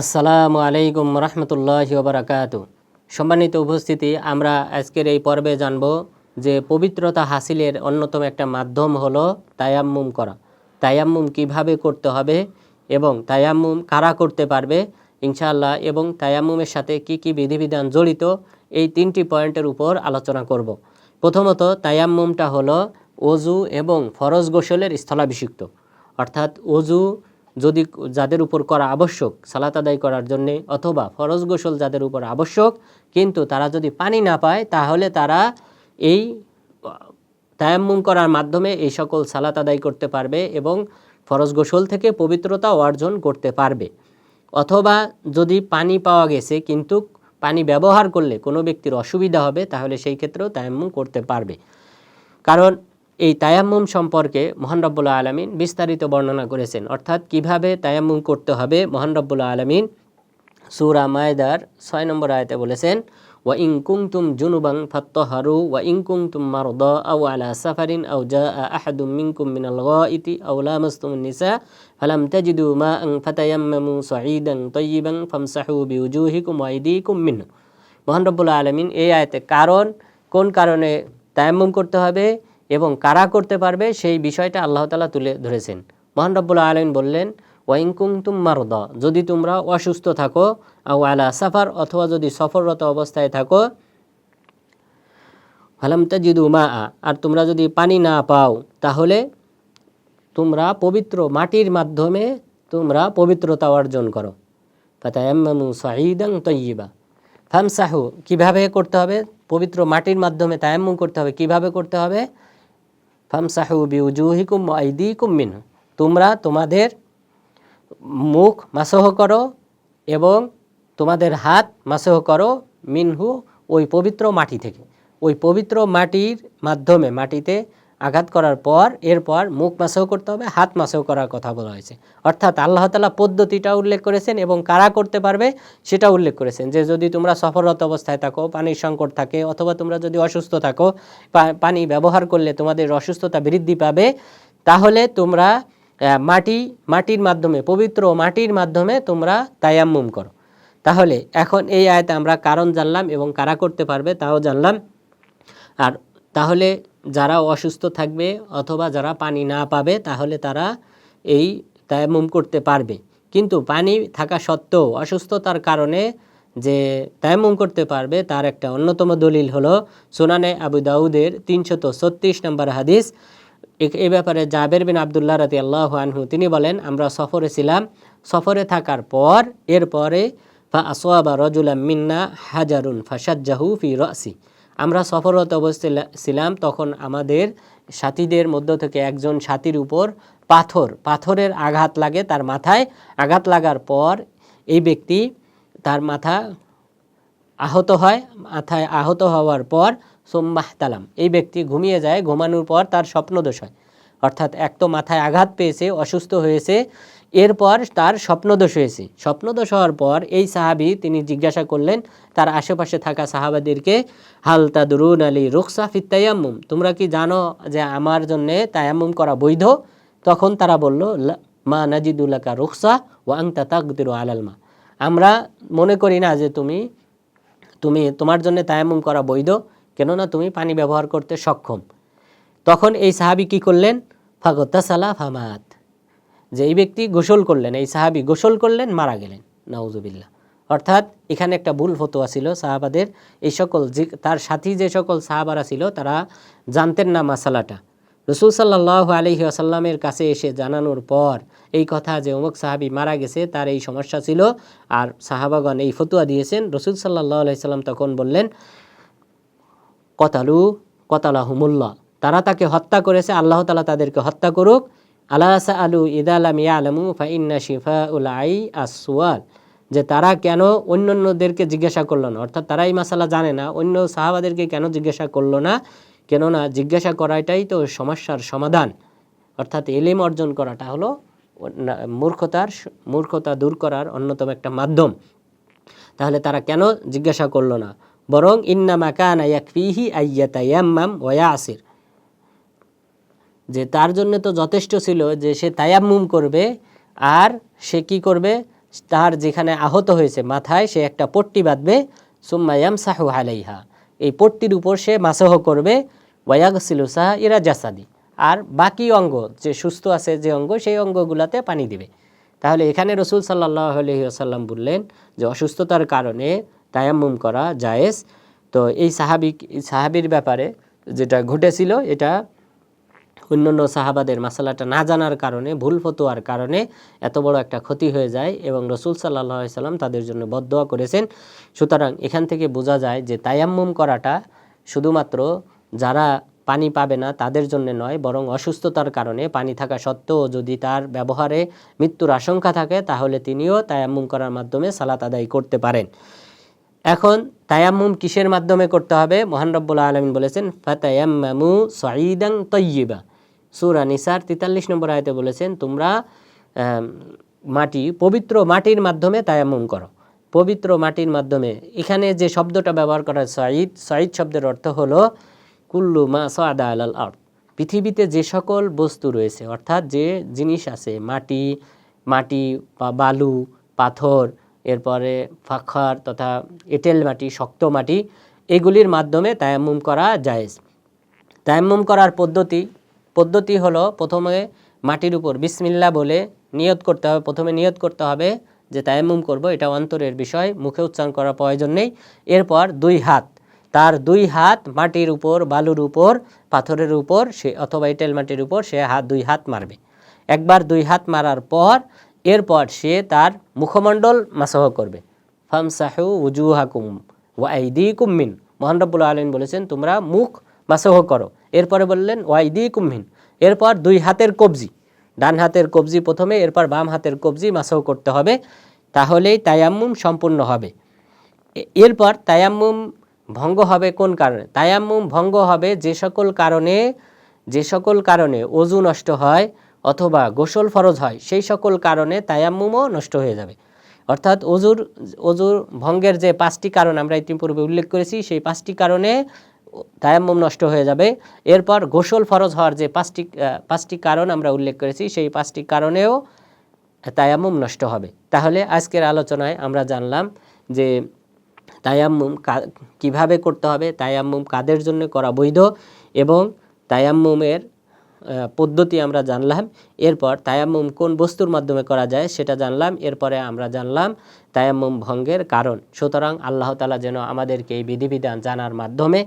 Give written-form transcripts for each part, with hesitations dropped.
আসসালামু আলাইকুম রহমতুল্লাহি ওয়া বারাকাতুহু। সম্মানিত উপস্থিতি, আমরা আজকের এই পর্বে জানব যে পবিত্রতা হাসিলের অন্যতম একটা মাধ্যম হলো তায়াম্মুম করা। তায়াম্মুম কিভাবে করতে হবে এবং তায়াম্মুম কারা করতে পারবে ইনশাআল্লাহ, এবং তায়াম্মুমের সাথে কি কি বিধিবিধান জড়িত, এই তিনটি পয়েন্টের উপর আলোচনা করব। প্রথমত, তায়াম্মুমটা হলো ওযু এবং ফরজ গোসলের স্থলাভিষিক্ত, অর্থাৎ ওযু যদি যাদের উপর করা আবশ্যক সালাত আদায় করার জন্যে, অথবা ফরজ গোসল যাদের উপর আবশ্যক কিন্তু তারা যদি পানি না পায়, তাহলে তারা এই তায়াম্মুম করার মাধ্যমে এই সকল সালাত আদায় করতে পারবে এবং ফরজ গোসল থেকে পবিত্রতা অর্জন করতে পারবে। অথবা যদি পানি পাওয়া গেছে কিন্তু পানি ব্যবহার করলে কোনো ব্যক্তির অসুবিধা হবে, তাহলে সেই ক্ষেত্রেও তায়াম্মুম করতে পারবে। কারণ এই তায়াম্মুম সম্পর্কে মহান রব্বুল আলামিন বিস্তারিত বর্ণনা করেছেন, অর্থাৎ কিভাবে তায়াম্মুম করতে হবে। মহান রব্বুল আলামিন সূরা মায়দার 6 নম্বর আয়াতে বলেছেন, ওয়া ইন কুনতুম জুনুবান ফাত্তাহারু ওয়া ইন কুনতুম মারদা আও আলা সাফারিন আও জাআ আহাদুম মিনকুম মিনাল গায়িতি আও লামাসতুমুন নিসা ফালাম তাজিদু মাআন ফাতায়াম্মামু সাঈদান তাইয়িবান ফামসাহু বিউজুহিকুম ওয়া আইদিকুম মিনহু। মহান রব্বুল আলামিন এই আয়াতে কোন কারণে তায়াম্মুম করতে হবে এবং কারা করতে পারবে সেই বিষয়টা আল্লাহ তাআলা তুলে ধরেছেন। মহান রব্বুল আলামিন বললেন, ওয়া ইন কুনতুম মারদা, যদি তোমরা অসুস্থ থাকো, আও আলা সাফার, অথবা যদি সফররত অবস্থায় থাকো, ফালাম তাজিদু মাআ, আর তোমরা যদি পানি না পাও, তাহলে তোমরা পবিত্র মাটির মাধ্যমে তোমরা পবিত্রতা অর্জন করো। ফাতায়াম্মামু সাঈদান তাইয়িবা ফামসাহু, কিভাবে করতে হবে? পবিত্র মাটির মাধ্যমে তায়াম্মুম করতে হবে। কিভাবে করতে হবে? ফামসাহু বিউজুহিকুম ওয়া আইদিকুম মিনহু, তোমরা তোমাদের মুখ মাসহ করো এবং তোমাদের হাত মাসহ করো, মিনহু, ওই পবিত্র মাটি থেকে। ওই পবিত্র মাটির মাধ্যমে মাটিতে আঘাত করার পর এরপর মুখ মাসহ করতে হবে, হাত মাসহ করার কথা বলা হয়েছে। অর্থাৎ আল্লাহ তাআলা পদ্ধতিটা উল্লেখ করেছেন এবং কারা করতে পারবে সেটা উল্লেখ করেছেন, যে যদি তোমরা সফররত অবস্থায় থাকো, পানির সংকট থাকে, অথবা তোমরা যদি অসুস্থ থাকো, পানি ব্যবহার করলে তোমাদের অসুস্থতা বৃদ্ধি পাবে, তাহলে তোমরা মাটির মাধ্যমে, পবিত্র মাটির মাধ্যমে তোমরা তায়াম্মুম করো। তাহলে এখন এই আয়াতে আমরা কারণ জানলাম এবং কারা করতে পারবে তাও জানলাম। আর তাহলে যারা অসুস্থ থাকবে অথবা যারা পানি না পাবে, তাহলে তারা এই তায়াম্মুম করতে পারবে। কিন্তু পানি থাকা সত্ত্বেও অসুস্থতার কারণে যে তায়াম্মুম করতে পারবে, তার একটা অন্যতম দলিল হলো সুনানে আবু দাউদের 336 নম্বর হাদিস। এ ব্যাপারে জাবের বিন আবদুল্লাহ রাদিয়াল্লাহু আনহু তিনি বলেন, আমরা সফরে ছিলাম, সফরে থাকার পর এরপরে ফা আসওয়াবা রাজুলাম মিন্না হাজারুন ফাসাজ্জাহু ফি রাসি, আমরা সফররত অবস্থায় ছিলাম, তখন আমাদের সাথীদের মধ্য থেকে একজন সাথীর উপর পাথরের আঘাত লাগে, তার মাথায় আঘাত লাগার পর এই ব্যক্তি, তার মাথা আহত হয়, মাথায় আহত হওয়ার পর সুম্মাহতালাম, এই ব্যক্তি ঘুমিয়ে যায়, ঘুমানোর পর তার স্বপ্নদোষ হয়। অর্থাৎ এক তো মাথায় আঘাত পেয়েছে, অসুস্থ হয়েছে, এরপর তার স্বপ্নদোষ হয়েছে। স্বপ্নদোষ হওয়ার পর এই সাহাবী তিনি জিজ্ঞাসা করলেন তার আশেপাশে থাকা সাহাবাদেরকে, হাল তাদরুন আলী রুখসা ফিত তায়াম্মুম, তোমরা কি জানো যে আমার জন্য তায়াম্মুম করা বৈধ? তখন তারা বলল, মা নাজিদুলাকা রুখসা ওয়া আনতা তাকদিরু আলাল মা, আমরা মনে করি না যে তোমার জন্য তায়াম্মুম করা বৈধ, কেননা তুমি পানি ব্যবহার করতে সক্ষম। তখন এই সাহাবী কি করলেন? ফাগতাসালা ফামাত, যে এই ব্যক্তি গোসল করলেন, এই সাহাবী গোসল করলেন, মারা গেলেন, নাউজুবিল্লাহ। অর্থাৎ এখানে একটা ভুল ফতোয়া ছিল সাহাবাদের। এই সকল তার সাথী যে সকল সাহাবারা ছিল তারা জানতেন না মাসালাটা। রাসূল সাল্লাল্লাহু আলাইহি ওয়াসাল্লামের কাছে এসে জানানোর পর এই কথা যে অমুক সাহাবী মারা গেছে, তার এই সমস্যা ছিল, আর সাহাবাগণ এই ফতোয়া দিয়েছেন। রাসূল সাল্লাল্লাহু আলাইহি সাল্লাম তখন বললেন, কতালাহুমুল্লাহ, তারা তাকে হত্যা করেছে, আল্লাহ তাআলা তাদেরকে হত্যা করুক। আলা সাআলু ইযা লাম ইয়ালামু ফা ইন্না শিফাউল আই আস-সুয়াল, যে তারা কেন অন্যদেরকে জিজ্ঞাসা করলো না, অর্থাৎ তারা এই মাসালা জানে না, অন্য সাহাবাদেরকে কেন জিজ্ঞাসা করলো না? কেননা জিজ্ঞাসা করাটাই তো সমস্যার সমাধান। অর্থাৎ ইলম অর্জন করাটা হলো মূর্খতা দূর করার অন্যতম একটা মাধ্যম। তাহলে তারা কেন জিজ্ঞাসা করলো না? বরং ইন্নামা কানা ইয়াকফিহি আইয়াতায়াম্মাম ওয়া ইয়াসির, যে তার জন্য তো যথেষ্ট ছিল যে সে তায়াম্মুম করবে আর সে কি করবে? তার যেখানে আহত হয়েছে মাথায় সে একটা পট্টি বাঁধবে, সুম্মা ইয়ামসাহু আলাইহা, এই পট্টির উপর সে মাসহ করবে, ওয়ায়াগসিলু সাইরা জাসাদি, আর বাকি অঙ্গ যে সুস্থ আছে যে অঙ্গ সেই অঙ্গগুলোতে পানি দিবে। তাহলে এখানে রসুল সাল্লাল্লাহু আলাইহি ওয়াসাল্লাম বললেন যে অসুস্থতার কারণে তায়াম্মুম করা জায়েজ। তো এই সাহাবীর ব্যাপারে যেটা ঘটেছিল, এটা অন্যান্য সাহাবাদের মাসালাটা না জানার কারণে, ভুল ফতোয়ার কারণে এত বড় একটা ক্ষতি হয়ে যায় এবং রসুল সাল্লাল্লাহু আলাইহি সাল্লাম তাদের জন্য বদদোয়া করেছেন। সুতরাং এখান থেকে বোঝা যায় যে তায়াম্মুম করাটা শুধুমাত্র যারা পানি পাবে না তাদের জন্য নয়, বরং অসুস্থতার কারণে পানি থাকা সত্ত্বেও যদি তার ব্যবহারে মৃত্যুর আশঙ্কা থাকে তাহলে তিনিও তায়াম্মুম করার মাধ্যমে সালাত আদায় করতে পারেন। এখন তায়াম্মুম কিসের মাধ্যমে করতে হবে? মহান রব্বুল আলামিন বলেছেন ফাতায়াম্মামু সাঈদান তাইয়্যিবা, সূরা নিসার 43 নম্বর আয়াতে বলেছেন তোমরা পবিত্র মাটির মাধ্যমে তায়াম্মুম করো, পবিত্র মাটির মাধ্যমে। এখানে যে শব্দটা ব্যবহার করা সাঈদ, সাঈদ শব্দের অর্থ হলো কুল্লু মা সাআদা আলাল আরদ, পৃথিবীতে যে সকল বস্তু রয়েছে, অর্থাৎ যে জিনিস আছে, মাটি বা বালু, পাথর, এরপরে ফাখার তথা এঁটেল মাটি, শক্ত মাটি, এগুলির মাধ্যমে তায়াম্মুম করা জায়েজ। তায়াম্মুম করার পদ্ধতি হলো প্রথমে মাটির উপর বিসমিল্লাহ বলে নিয়ত করতে হবে। প্রথমে নিয়ত করতে হবে যে তায়াম্মুম করব, এটা অন্তরের বিষয়, মুখে উচ্চারণ করার প্রয়োজন নেই। এরপর তার দুই হাত মাটির উপর, বালুর উপর, পাথরের উপর সে অথবা এঁটেল মাটির উপর সে দুই হাত মারবে। একবার দুই হাত মারার পর এরপর সে তার মুখমণ্ডল মাসহ করবে। ফামসাহু উজুহাকুম ওয়া আইদিকুম মিন, মহান রব্বুল আলামিন বলেছেন তোমরা মুখ মাসহ করো। এরপরে বললেন ওয়া আইদিকুম মিন, এরপর দুই হাতের কবজি, ডান হাতের কবজি প্রথমে, এরপর বাম হাতের কবজি মাসহ করতে হবে, তাহলেই তায়াম্মুম সম্পূর্ণ হবে। এরপর তায়াম্মুম ভঙ্গ হবে কোন কারণে? তায়াম্মুম ভঙ্গ হবে যে সকল কারণে ওযু নষ্ট হয় অথবা গোসল ফরজ হয়, সেই সকল কারণে তায়াম্মুমও নষ্ট হয়ে যাবে। অর্থাৎ ওযুর ভঙ্গের যে 5টি কারণ আমরা ইতিপূর্বে উল্লেখ করেছি, সেই 5টি কারণে তায়াম্মুম নষ্ট হয়ে যাবে। এরপর গোসল ফরজ হওয়ার যে 5টি কারণ আমরা উল্লেখ করেছি, সেই 5টি কারণেও তায়াম্মুম নষ্ট হবে। তাহলে আজকের আলোচনায় আমরা জানলাম যে তায়াম্মুম কিভাবে করতে হবে, তায়াম্মুম কাদের জন্য করা বৈধ, এবং তায়াম্মুমের পদ্ধতি আমরা জানলাম। এরপর তায়াম্মুম কোন বস্তুর মাধ্যমে করা যায় সেটা জানলাম। এরপরে আমরা জানলাম তায়াম্মুম ভঙ্গের কারণ। সুতরাং আল্লাহ তাআলা যেন আমাদেরকে এই বিধিবিধান জানার মাধ্যমে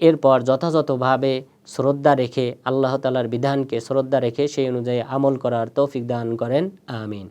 এরপর যথাযথভাবে শ্রদ্ধা রেখে, আল্লাহ তাআলার বিধানকে শ্রদ্ধা রেখে সেই অনুযায়ী আমল করার তৌফিক দান করেন। আমিন।